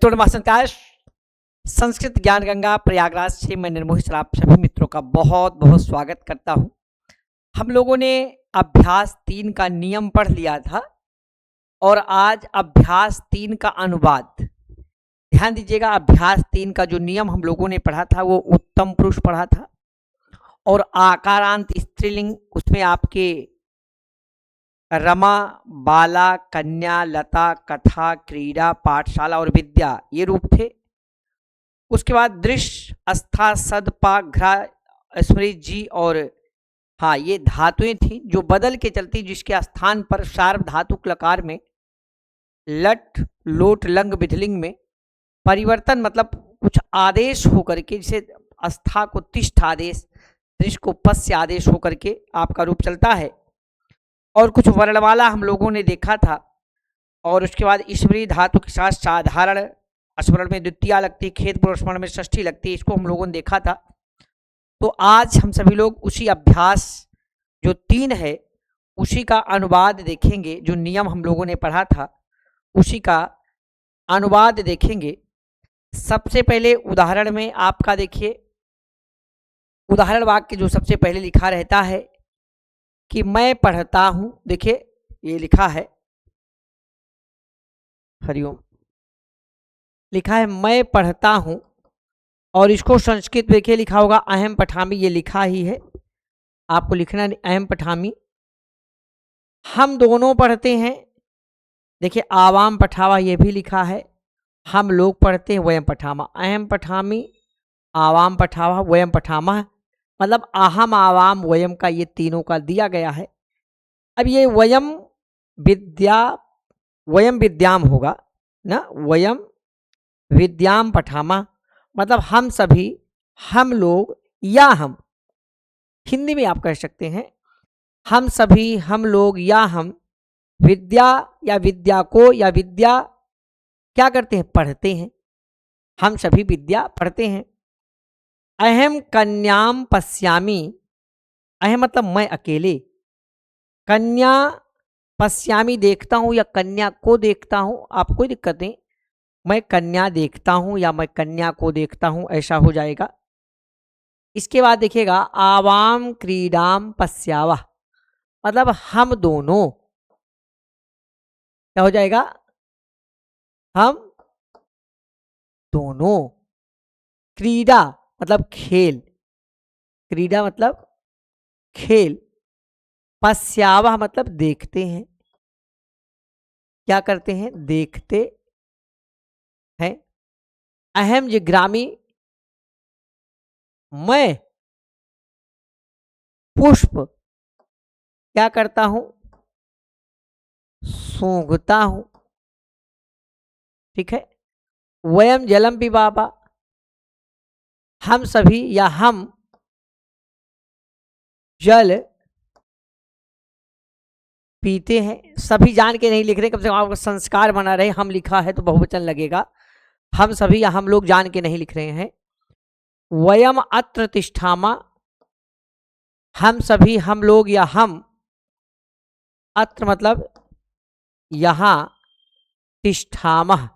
मित्रों नमस्कार। संस्कृत ज्ञान गंगा प्रयागराज से मैं निर्मोही सर आप सभी मित्रों का बहुत बहुत स्वागत करता हूं। हम लोगों ने अभ्यास 3 का नियम पढ़ लिया था और आज अभ्यास 3 का अनुवाद। ध्यान दीजिएगा, अभ्यास 3 का जो नियम हम लोगों ने पढ़ा था वो उत्तम पुरुष पढ़ा था और आकारांत स्त्रीलिंग उसमें आपके रमा, बाला, कन्या, लता, कथा, क्रीड़ा, पाठशाला और विद्या ये रूप थे। उसके बाद दृश्य, अस्था, सद, पा, घ्रा, स्मृति जी और हाँ ये धातुएं थी जो बदल के चलती, जिसके स्थान पर सार्व धातु लकार में लट, लोट, लंग, विधलिंग में परिवर्तन मतलब कुछ आदेश होकर के, जैसे अस्था को तिष्ठ आदेश, दृश्य को पश्य आदेश होकर के आपका रूप चलता है। और कुछ वर्णमाला हम लोगों ने देखा था और उसके बाद ईश्वरी धातु के साथ साधारण स्मरण में द्वितीया लगती, खेद पूर्व स्मरण में षष्ठी लगती है, इसको हम लोगों ने देखा था। तो आज हम सभी लोग उसी अभ्यास जो 3 है उसी का अनुवाद देखेंगे। जो नियम हम लोगों ने पढ़ा था उसी का अनुवाद देखेंगे। सबसे पहले उदाहरण में आपका देखिए, उदाहरण वाक्य जो सबसे पहले लिखा रहता है कि मैं पढ़ता हूं। देखिए ये लिखा है, हरिओम, लिखा है मैं पढ़ता हूं और इसको संस्कृत देखिए लिखा होगा अहम पठामी, ये लिखा ही है, आपको लिखना अहम पठामी। हम दोनों पढ़ते हैं, देखिए आवाम पठावा ये भी लिखा है, हम लोग पढ़ते हैं वयम पठामा। अहम पठामी, आवाम पठावा, वयम पठामा, मतलब अहम, आवाम, वयम का ये तीनों का दिया गया है। अब ये वयम विद्याम होगा ना, वयम विद्याम पठामा, मतलब हम सभी, हम लोग या हम, हिंदी में आप कह सकते हैं हम सभी, हम लोग या हम विद्या या विद्या को या विद्या क्या करते हैं, पढ़ते हैं। हम सभी विद्या पढ़ते हैं। अहम कन्याम पश्यामी, अहम मतलब मैं अकेले, कन्या पश्यामी देखता हूं या कन्या को देखता हूं, आप कोई दिक्कत नहीं, मैं कन्या देखता हूं या मैं कन्या को देखता हूं, ऐसा हो जाएगा। इसके बाद देखिएगा आवाम क्रीडाम पश्यावा, मतलब हम दोनों क्या हो जाएगा, हम दोनों। क्रीडा मतलब खेल, क्रीडा मतलब खेल, पश्यावा मतलब देखते हैं, क्या करते हैं, देखते हैं। अहम जिग्रामी, मैं पुष्प क्या करता हूं, सूंघता हूं, ठीक है। वयम जलम पिबाबा, हम सभी या हम जल पीते हैं। सभी जान के नहीं लिख रहे, कम से कम आपका संस्कार बना रहे, हम लिखा है तो बहुवचन लगेगा, हम सभी या हम लोग जान के नहीं लिख रहे हैं। वयम अत्र तिष्ठामा, हम सभी, हम लोग या हम, अत्र मतलब यहां, तिष्ठामः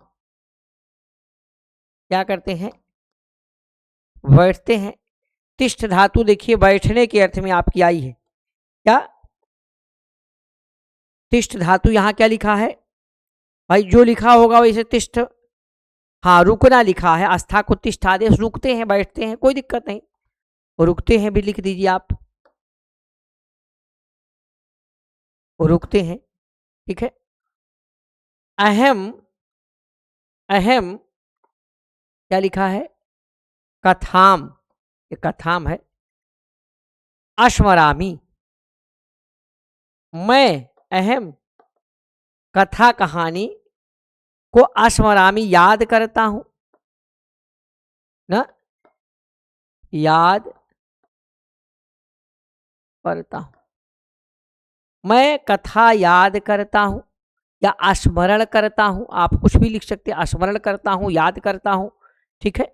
क्या करते हैं, बैठते हैं। तिष्ठ धातु देखिए बैठने के अर्थ में आपकी आई है, क्या तिष्ठ धातु यहां क्या लिखा है भाई, जो लिखा होगा वैसे तिष्ठ, हाँ रुकना लिखा है, आस्था को तिष्ठ आदेश, रुकते हैं बैठते हैं, कोई दिक्कत नहीं, रुकते हैं भी लिख दीजिए आप, रुकते हैं, ठीक है। अहम, अहम क्या लिखा है, कथाम, ये कथाम है। अश्मरामी, मैं अहम कथा कहानी को अश्मरामी याद करता हूं ना, याद करता हूं, मैं कथा याद करता हूं या स्मरण करता हूं, आप कुछ भी लिख सकते हैं, स्मरण करता हूं, याद करता हूं, ठीक है।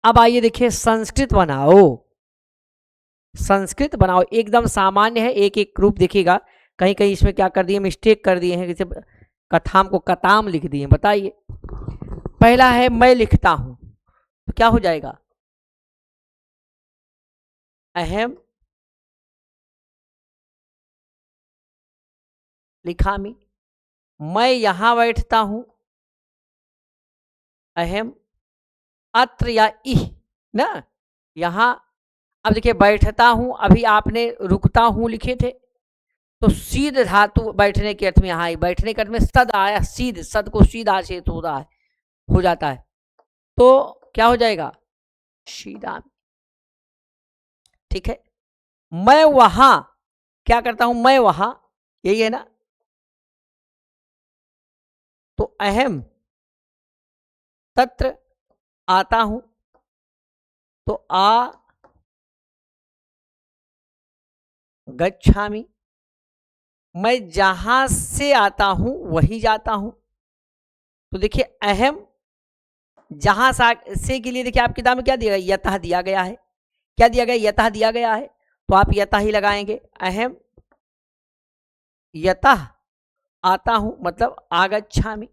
अब आइए देखिए संस्कृत बनाओ, संस्कृत बनाओ एकदम सामान्य है, एक एक रूप देखिएगा, कहीं कहीं इसमें क्या कर दिए, मिस्टेक कर दिए हैं, जैसे कथाम को कताम लिख दिए, बताइए पहला है मैं लिखता हूं, तो क्या हो जाएगा, अहम लिखामि। मैं यहां बैठता हूं, अहम अत्र या इह ना, यहां। अब देखिए बैठता हूं, अभी आपने रुकता हूं लिखे थे, तो सीध धातु बैठने के अर्थ में यहाँ आई, बैठने के अर्थ में सद आया, सीध, सद को सीधा चेत हो रहा है, हो जाता है, तो क्या हो जाएगा, सीधा। ठीक है, मैं वहां क्या करता हूं, मैं वहां, यही है ना, तो अहम तत्र आता हूं, तो आ गच्छामि। मैं जहां से आता हूं वहीं जाता हूं, तो देखिए अहम जहां से के लिए देखिए आप किताब में क्या दिया गया, यतः दिया गया है, क्या दिया गया, यतः दिया गया है, तो आप यतः ही लगाएंगे, अहम यतः आता हूं मतलब आगच्छामि।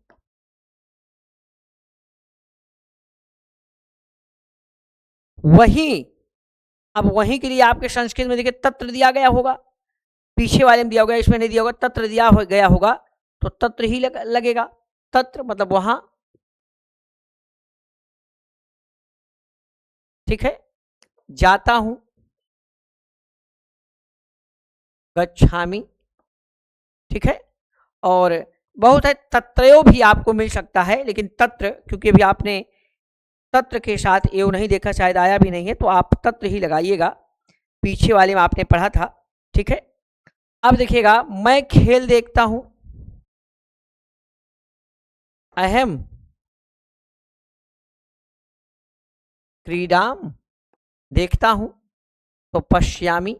वहीं, अब वहीं के लिए आपके संस्कृत में देखिए तत्र दिया गया होगा, पीछे वाले में दिया होगा, इसमें नहीं दिया होगा, तत्र दिया गया होगा, तो तत्र ही लगेगा, तत्र मतलब वहां। ठीक है, जाता हूं गच्छामि। ठीक है, और बहुत है, तत्रयो भी आपको मिल सकता है, लेकिन तत्र क्योंकि अभी आपने तत्र के साथ एव नहीं देखा, शायद आया भी नहीं है, तो आप तत्र ही लगाइएगा, पीछे वाले में आपने पढ़ा था। ठीक है, अब देखिएगा मैं खेल देखता हूं, अहम क्रीडाम देखता हूं, तो पश्यामी,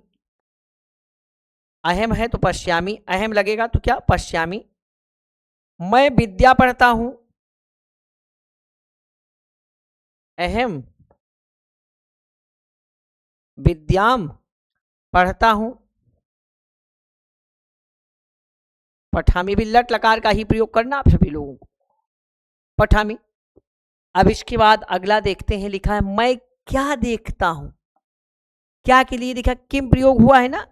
अहम है तो पश्यामी, अहम लगेगा तो क्या, पश्यामी। मैं विद्या पढ़ता हूं, अहम विद्याम पढ़ता हूं, पठामी, भी लट लकार का ही प्रयोग करना आप सभी लोगों को, पठामी। अब इसके बाद अगला देखते हैं, लिखा है मैं क्या देखता हूं, क्या के लिए देखा किम प्रयोग हुआ है ना,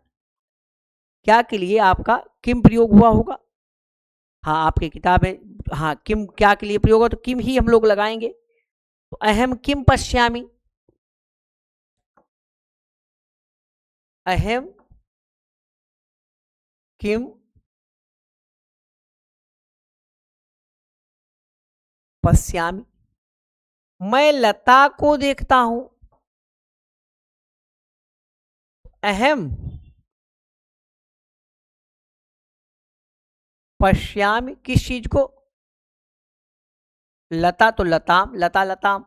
क्या के लिए आपका किम प्रयोग हुआ होगा, हाँ आपकी किताब में, हाँ किम क्या के लिए प्रयोग हो, तो किम ही हम लोग लगाएंगे, तो अहम किम पश्यामी, अहम किम पश्यामी। मैं लता को देखता हूं, अहम पश्यामी, किस चीज को, लता तो लताम, लता लताम।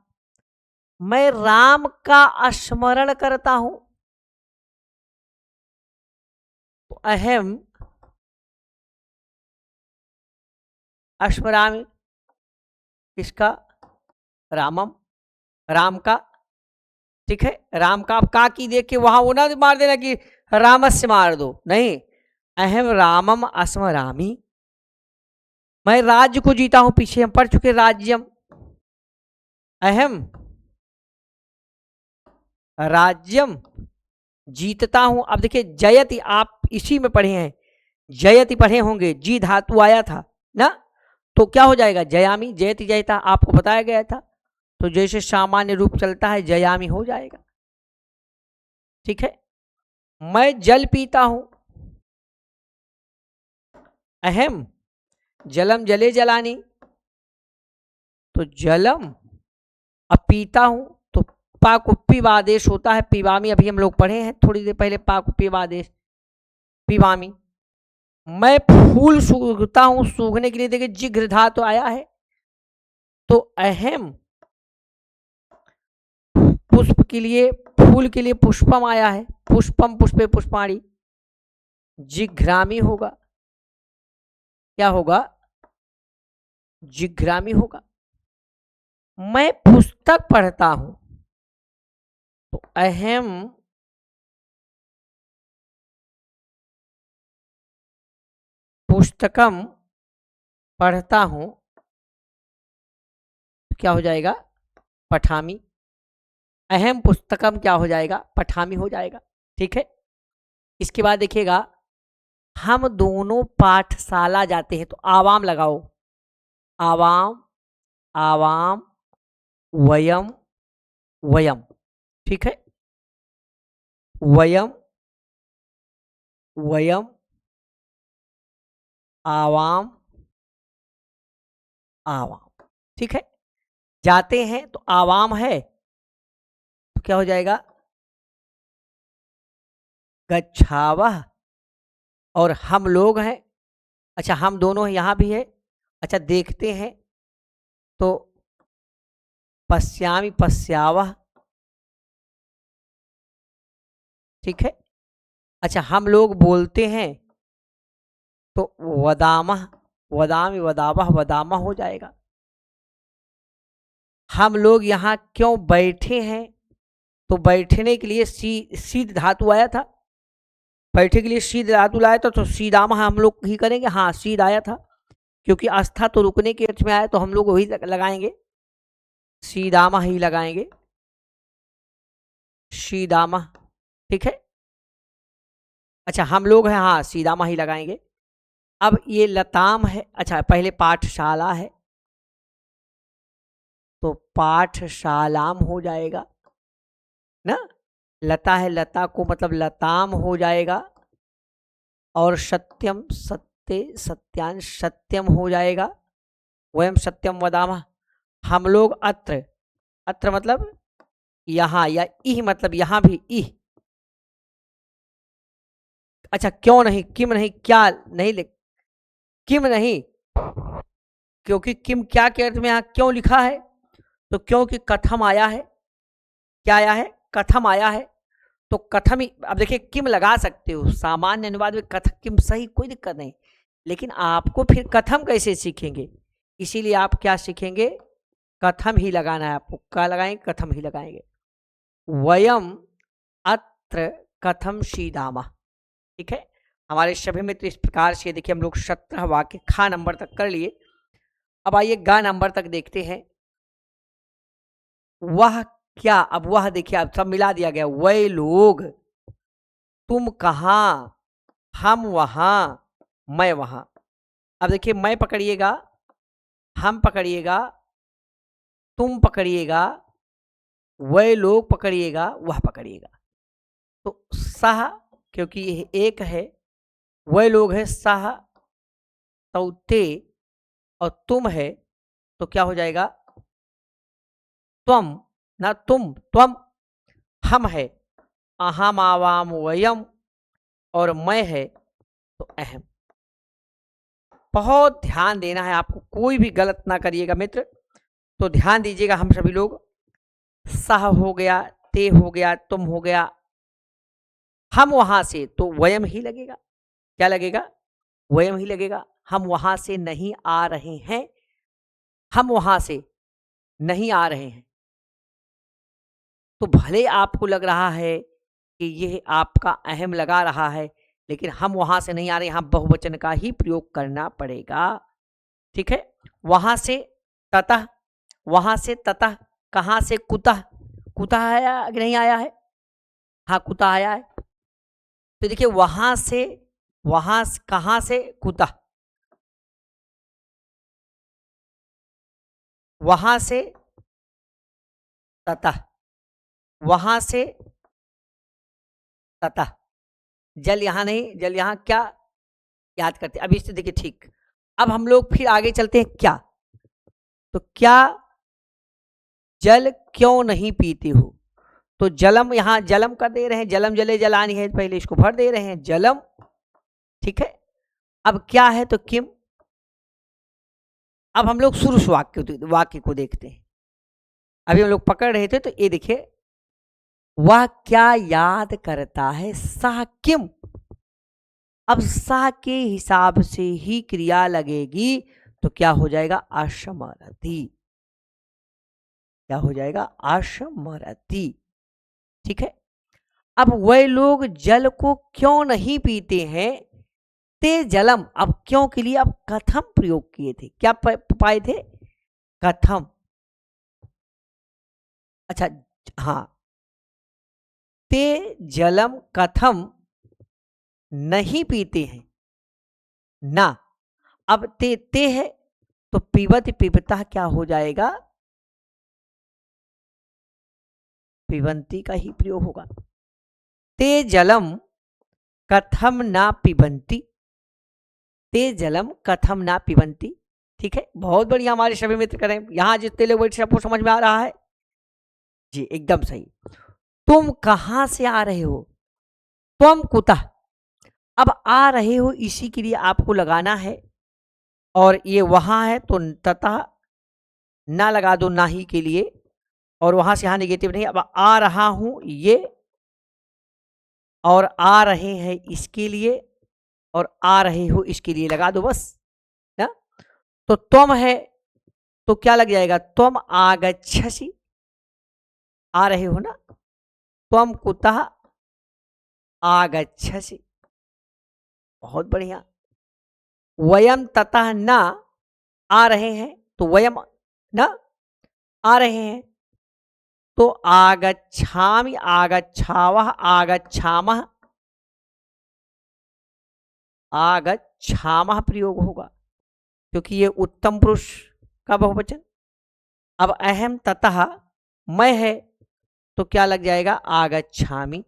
मैं राम का स्मरण करता हूं, तो अहम स्मरामि, किसका, रामम, राम का। ठीक है, राम का, आप का की देख के वहां वो ना मार देना कि रामस्य मार दो, नहीं, अहम रामम स्मरामि। मैं राज्य को जीता हूं, पीछे हम पढ़ चुके राज्यम, अहम राज्यम जीतता हूं। अब देखिए जयति आप इसी में पढ़े हैं, जयति पढ़े होंगे, जी धातु आया था ना, तो क्या हो जाएगा, जयामी, जयति जयता आपको बताया गया था, तो जैसे सामान्य रूप चलता है जयामी हो जाएगा। ठीक है, मैं जल पीता हूं, अहम जलम जले जलानी, तो जलम, अब पीता हूं, तो पाक पीवा आदेश होता है, पीवामी अभी हम लोग पढ़े हैं थोड़ी देर पहले, पाक पीवा आदेश पीवामी। मैं फूल सूंघता हूं, सूंघने के लिए देखिए जिघ्र धातु आया है, तो अहम पुष्प के लिए, फूल के लिए पुष्पम आया है, पुष्पम पुष्पे पुष्पाणी, जिघ्रामी होगा, क्या होगा, जिघ्रामी होगा। मैं पुस्तक पढ़ता हूं, तो अहम पुस्तकम पढ़ता हूं, क्या हो जाएगा, पठामी। अहम पुस्तकम क्या हो जाएगा, पठामी हो जाएगा। ठीक है, इसके बाद देखिएगा, हम दोनों पाठशाला जाते हैं, तो आवाम लगाओ, आवाम, आवाम, वयम, वयम। ठीक है, वयम, वयम, आवाम, आवाम। ठीक है, जाते हैं तो आवाम है, तो क्या हो जाएगा, गच्छावः। और हम लोग हैं, अच्छा हम दोनों हैं, यहां भी है। अच्छा देखते हैं तो पश्यामि, पश्यावः। ठीक है, अच्छा हम लोग बोलते हैं तो वदामः, वदामि, वदावः, वदामः हो जाएगा। हम लोग यहाँ क्यों बैठे हैं, तो बैठने के लिए सीध धातु आया था, बैठे के लिए सीध धातु लाया था, तो सीदामः हम लोग ही करेंगे। हाँ, सीध आया था, क्योंकि आस्था तो रुकने के अर्थ में आया, तो हम लोग वही लगाएंगे, सीदामः ही लगाएंगे, सीदामः। ठीक है, अच्छा हम लोग हैं, हाँ सीदामः ही लगाएंगे। अब ये लताम है, अच्छा पहले पाठशाला है, तो पाठशालाम हो जाएगा ना। लता है, लता को मतलब लताम हो जाएगा। और सत्यम, सत्य, सत्यान, सत्यम हो जाएगा। वयम सत्यम वदामः। हम लोग अत्र, अत्र मतलब यहाँ, या इह मतलब यहाँ भी इह। अच्छा क्यों नहीं, किम नहीं, क्या नहीं लिख, किम नहीं, क्योंकि किम क्या के अर्थ में यहाँ क्यों लिखा है, तो क्योंकि कथम आया है। क्या आया है, कथम आया है, तो कथम ही। अब देखिए किम लगा सकते हो, सामान्य अनुवाद में कथ किम सही, कोई दिक्कत नहीं, लेकिन आपको फिर कथम कैसे सीखेंगे, इसीलिए आप क्या सीखेंगे, कथम ही लगाना है आपको। क्या लगाएंगे, कथम ही लगाएंगे। वयम अत्र कथम सीदामः। ठीक है, हमारे सभी मित्र इस प्रकार से देखिए हम लोग 17 वाक्य खा नंबर तक कर लिए। अब आइए गा नंबर तक देखते हैं। वह क्या, अब वह देखिए अब सब मिला दिया गया, वह लोग, तुम कहाँ, हम वहां, मैं वहां। अब देखिए मैं पकड़िएगा, हम पकड़िएगा, तुम पकड़िएगा, वह लोग पकड़िएगा, वह पकड़िएगा। तो सह, क्योंकि यह एक है, वह लोग है सह, तौते, और तुम है, तो क्या हो जाएगा, त्वम, ना तुम, त्वम। हम है, अहम, आवाम, वयम, और मैं है तो अहम। बहुत ध्यान देना है आपको, कोई भी गलत ना करिएगा मित्र, तो ध्यान दीजिएगा। हम सभी लोग, सह हो गया, ते हो गया, तुम हो गया, हम वहां से, तो वयम ही लगेगा। क्या लगेगा, वयम ही लगेगा। हम वहां से नहीं आ रहे हैं, हम वहां से नहीं आ रहे हैं। तो भले आपको लग रहा है कि यह आपका अहम लगा रहा है, लेकिन हम वहां से नहीं आ रहे, यहां बहुवचन का ही प्रयोग करना पड़ेगा। ठीक है, वहां से ततः, वहां से ततः, कहां से कुतः, कुतः आया कि नहीं आया है, हाँ कुतः आया है। तो देखिए वहां से, वहां कहां से, कुतः, वहां से ततः, वहां से ततः। जल यहां नहीं, जल यहां क्या याद करते, अभी इससे देखिए ठीक। अब हम लोग फिर आगे चलते हैं, क्या, तो क्या जल क्यों नहीं पीते हो, तो जलम, यहां जलम कर दे रहे हैं, जलम जले जलानी है, पहले इसको भर दे रहे हैं जलम। ठीक है, अब क्या है, तो किम। अब हम लोग शुरू वाक्य को देखते हैं। अभी हम लोग पकड़ रहे थे, तो ये देखिए, वह क्या याद करता है, सा किम। अब सा के हिसाब से ही क्रिया लगेगी, तो क्या हो जाएगा, अशमरति। क्या हो जाएगा, अशमरति। ठीक है, अब वह लोग जल को क्यों नहीं पीते हैं, ते जलम। अब क्यों के लिए अब कथम प्रयोग किए थे, क्या पाए थे, कथम। अच्छा, हाँ, ते जलम कथम नहीं पीते हैं ना। अब ते है तो पीबत पीबता क्या हो जाएगा, पिबंती का ही प्रयोग होगा। ते जलम कथम ना पिबंती, ते जलम कथम ना पिबंती। ठीक है, बहुत बढ़िया हमारे सभी मित्र करें। यहां जितने लोग बैठे सबको समझ में आ रहा है जी, एकदम सही। तुम कहां से आ रहे हो, तुम कुतः। अब आ रहे हो इसी के लिए आपको लगाना है, और ये वहां है तो ततः ना लगा दो ना ही के लिए, और वहां से यहां निगेटिव नहीं। अब आ रहा हूं ये, और आ रहे हैं इसके लिए, और आ रहे हो इसके लिए लगा दो बस ना। तो तुम है तो क्या लग जाएगा, तुम आगच्छसि, आ रहे हो ना, तुम कुतः आगच्छसि। बहुत बढ़िया। वयम ततः न, आ रहे हैं तो वयम न, आ रहे हैं तो आगच्छामि आगच्छावः आगच्छामः, आगच्छामः प्रयोग होगा क्योंकि ये उत्तम पुरुष का बहुवचन। अब अहम ततः मैं है तो क्या लग जाएगा, आगच्छामि।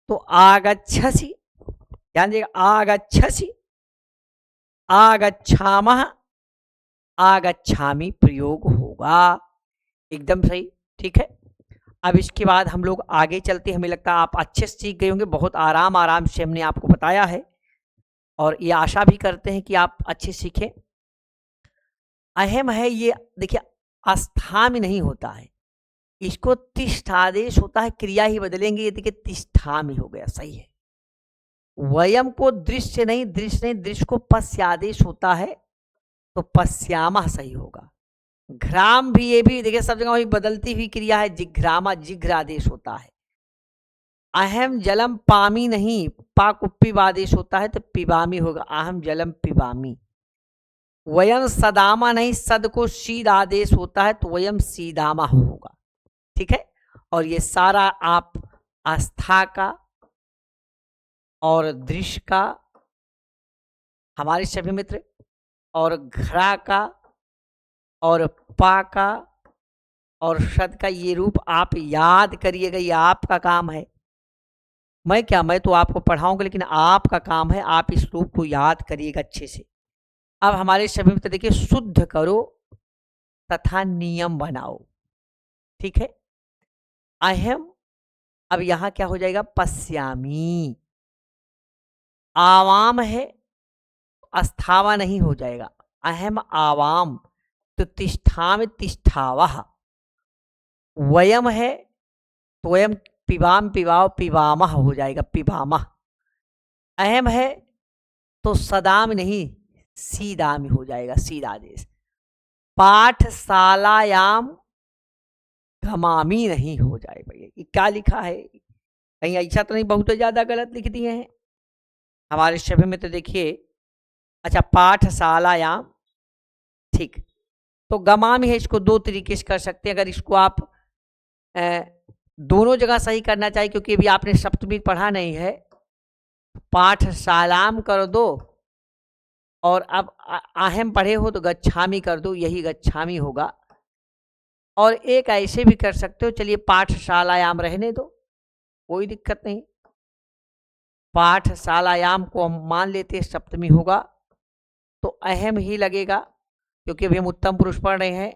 तो आगच्छसि, ध्यान दीजिएगा, आगच्छसि आगच्छामः आगच्छामि प्रयोग होगा, एकदम सही। ठीक है, अब इसके बाद हम लोग आगे चलते हैं। हमें लगता है आप अच्छे से सीख गए होंगे, बहुत आराम आराम से हमने आपको बताया है, और ये आशा भी करते हैं कि आप अच्छे सीखें। अहम है ये, देखिए आस्था में नहीं होता है, इसको तिष्ठादेश होता है, क्रिया ही बदलेंगे, ये देखिए तिष्ठा में हो गया, सही है। वयम को दृश्य नहीं, दृश्य नहीं, दृश्य को पश्यादेश होता है तो पश्यामा सही होगा। घ्राम भी, ये भी देखिए सब जगह वही बदलती हुई क्रिया है, जिघ्रामा जिघ्रादेश होता है। अहम जलम पामी नहीं, पाक उपीवादेश होता है तो पिबामी होगा, अहम जलम पिबामी। वयम सदामा नहीं, सद को सीध आदेश होता है तो वयम सीदामा होगा। ठीक है, और ये सारा आप आस्था का और दृश्य का, हमारे सभी मित्र, और घरा का और पा का और शद का ये रूप आप याद करिएगा, ये आपका काम है। मैं क्या, मैं तो आपको पढ़ाऊंगा, लेकिन आपका काम है आप इस रूप को याद करिएगा अच्छे से। अब हमारे सभी मित्र देखिए, शुद्ध करो तथा नियम बनाओ। ठीक है, अहम, अब यहां क्या हो जाएगा, पश्यामी। आवाम है, अस्थावा नहीं हो जाएगा, अहम आवाम तो तिष्ठाम तिष्ठावः। वयम है तो वयम पिबाम पिबाओ पिबामः हो जाएगा, पिबामः। अहम है तो सदाम नहीं, सीदाम हो जाएगा, सीधा देश। पाठशालायाम घमामी नहीं हो जाए, भैया ये क्या लिखा है, कहीं ऐसा तो नहीं बहुत ज्यादा गलत लिख दिए हैं हमारे सभी में। तो देखिए, अच्छा, पाठशालायाम, ठीक, तो गमामी है, इसको दो तरीके से कर सकते हैं। अगर इसको आप दोनों जगह सही करना चाहिए, क्योंकि अभी आपने सप्तमी पढ़ा नहीं है, पाठशालाम कर दो, और अब अहम पढ़े हो तो गच्छामी कर दो, यही गच्छामी होगा। और एक ऐसे भी कर सकते हो, चलिए पाठशालायाम रहने दो, कोई दिक्कत नहीं। पाठशालायाम को हम मान लेते हैं सप्तमी होगा तो अहम ही लगेगा, क्योंकि अभी हम उत्तम पुरुष पढ़ रहे हैं,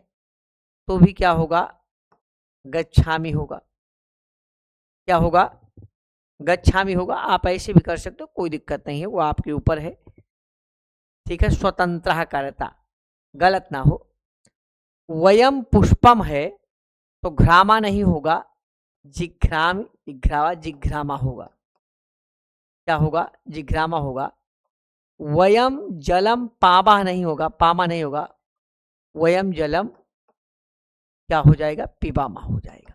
तो भी क्या होगा, गच्छामी होगा। क्या होगा, गच्छामी होगा। आप ऐसे भी कर सकते हो, कोई दिक्कत नहीं है, वो आपके ऊपर है। ठीक है, स्वतंत्र करता, गलत ना हो। वयम पुष्पम है तो घ्रामा नहीं होगा, जिघ्राम जिघ्रावा जिघ्रामा होगा। क्या होगा, जिघ्रामा होगा। वयम जलम पामा नहीं होगा, पामा नहीं होगा, वयम जलम क्या हो जाएगा, पिबामा हो जाएगा।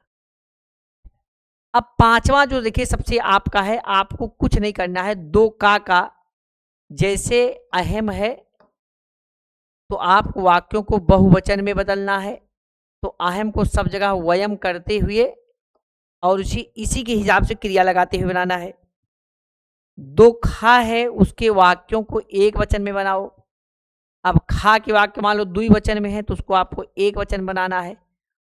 अब पांचवा जो देखिए सबसे आपका है, आपको कुछ नहीं करना है, दो का जैसे अहम है तो आपको वाक्यों को बहुवचन में बदलना है। तो अहम को सब जगह वयम करते हुए और इसी के हिसाब से क्रिया लगाते हुए बनाना है। दो खा है उसके वाक्यों को एक वचन में बनाओ। अब खा के वाक्य मान लो द्विवचन में है तो उसको आपको एक वचन बनाना है।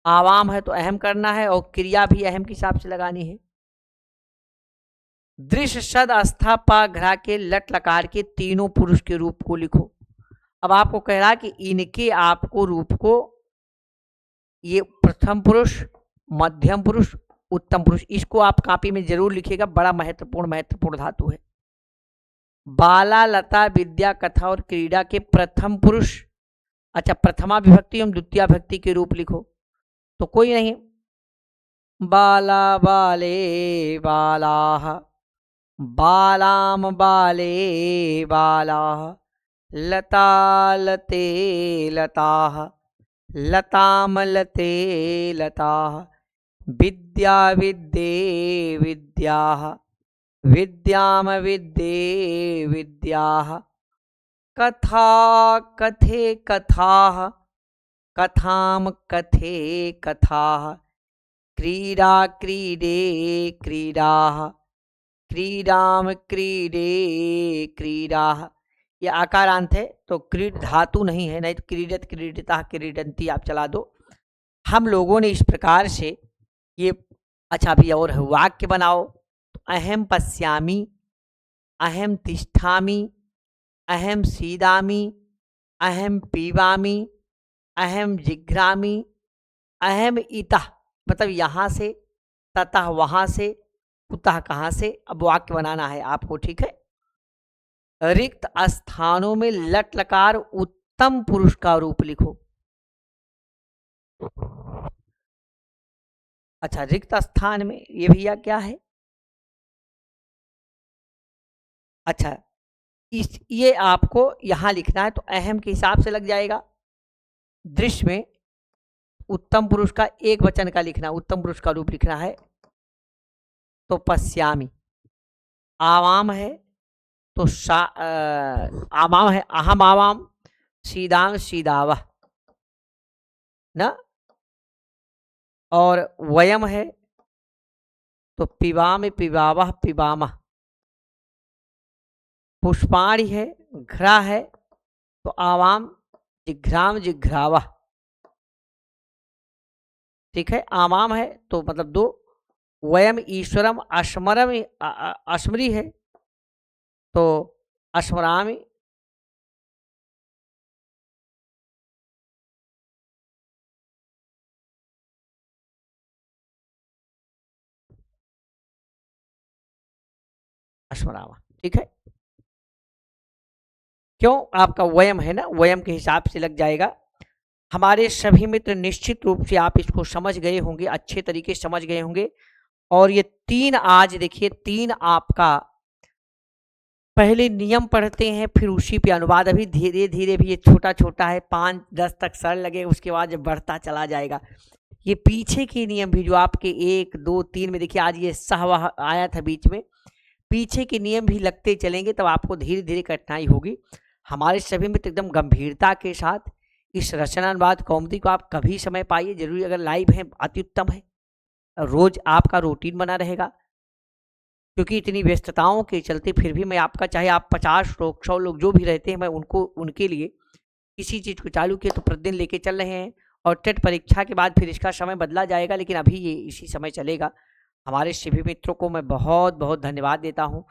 आवाम है तो अहम करना है और क्रिया भी अहम के हिसाब से लगानी है। दृश्य सद अस्था पा घरा के लट लकार के तीनों पुरुष के रूप को लिखो। अब आपको कह रहा कि इनके आपको रूप को, ये प्रथम पुरुष, मध्यम पुरुष, उत्तम पुरुष, इसको आप कॉपी में जरूर लिखिएगा, बड़ा महत्वपूर्ण धातु है। बाला लता विद्या कथा और क्रीड़ा के प्रथम पुरुष, अच्छा प्रथमा विभक्ति एवं द्वितीय विभक्ति के रूप लिखो। तो कोई नहीं, बाला बाले बालाः, बालाम बाले बालाः, लता लते लताः, लताम लते लताः, विद्या विद्ये विद्याः, विद्याम विद्ये विद्याः, कथा कथे कथाः, कथाम कथे कथाः, क्रीडा क्रीडे क्रीडाः, क्रीडाम क्रीडे क्रीडाः। यह आकारांत है तो क्रीड धातु नहीं है, नहीं तो क्रीडत क्रीडता क्रीडंती आप चला दो। हम लोगों ने इस प्रकार से ये, अच्छा अभी और वाक्य बनाओ। तो अहम पश्यामि, अहम तिष्ठामि, अहम सीदामि, अहम पीवामि, अहम जिघ्रामि, अहम इतः, मतलब यहाँ से, ततः वहाँ से, कुतः कहाँ से। अब वाक्य बनाना है आपको, ठीक है। रिक्त स्थानों में लट लकार उत्तम पुरुष का रूप लिखो। अच्छा रिक्त स्थान में ये भैया क्या है, अच्छा ये आपको यहां लिखना है तो अहम के हिसाब से लग जाएगा। दृश्य में उत्तम पुरुष का एक वचन का लिखना, उत्तम पुरुष का रूप लिखना है तो पश्यामि। आवाम है तो आवाम है अहम आवाम, सीदाम सीदावह ना, और वयम है तो पिबाम पिबावह पिबामह। पुष्पाणि है, घ्रा है तो आवाम जिघ्राम जिघ्रावह, ठीक है। आवाम है तो मतलब दो, वयम ईश्वरम अश्मरम अश्मरी है तो अश्मरामि, अश्मरामा, ठीक है। क्यों, आपका वयम है ना, वयम के हिसाब से लग जाएगा। हमारे सभी मित्र निश्चित रूप से आप इसको समझ गए होंगे, अच्छे तरीके से समझ गए होंगे। और ये तीन, आज देखिए तीन आपका पहले नियम पढ़ते हैं फिर उसी पे अनुवाद। अभी धीरे धीरे भी ये छोटा छोटा है, 5-10 तक सरल लगे, उसके बाद जब बढ़ता चला जाएगा। ये पीछे के नियम भी जो आपके 1, 2, 3 में देखिए, आज ये सहवाह आया था बीच में, पीछे के नियम भी लगते चलेंगे तब आपको धीरे धीरे कठिनाई होगी। हमारे सभी मित्र एकदम गंभीरता के साथ इस रचनानुवाद कौमुदी को आप कभी समय पाइए, जरूरी, अगर लाइव है अति उत्तम है, रोज आपका रूटीन बना रहेगा। क्योंकि इतनी व्यस्तताओं के चलते फिर भी मैं आपका, चाहे आप 50 लोग 100 लोग जो भी रहते हैं, मैं उनको, उनके लिए किसी चीज़ को चालू किए तो प्रतिदिन लेके चल रहे हैं। और टेट परीक्षा के बाद फिर इसका समय बदला जाएगा, लेकिन अभी ये इसी समय चलेगा। हमारे सभी मित्रों को मैं बहुत बहुत धन्यवाद देता हूँ।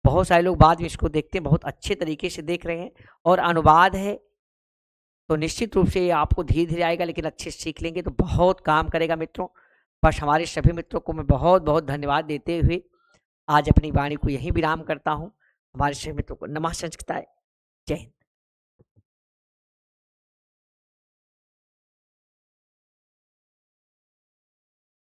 बहुत सारे लोग बाद में इसको देखते हैं, बहुत अच्छे तरीके से देख रहे हैं। और अनुवाद है तो निश्चित रूप से ये आपको धीरे धीरे आएगा, लेकिन अच्छे से सीख लेंगे तो बहुत काम करेगा मित्रों। बस हमारे सभी मित्रों को मैं बहुत बहुत धन्यवाद देते हुए आज अपनी वाणी को यहीं विराम करता हूँ। हमारे सभी मित्रों को नमः संस्कृताय, जय हिंद।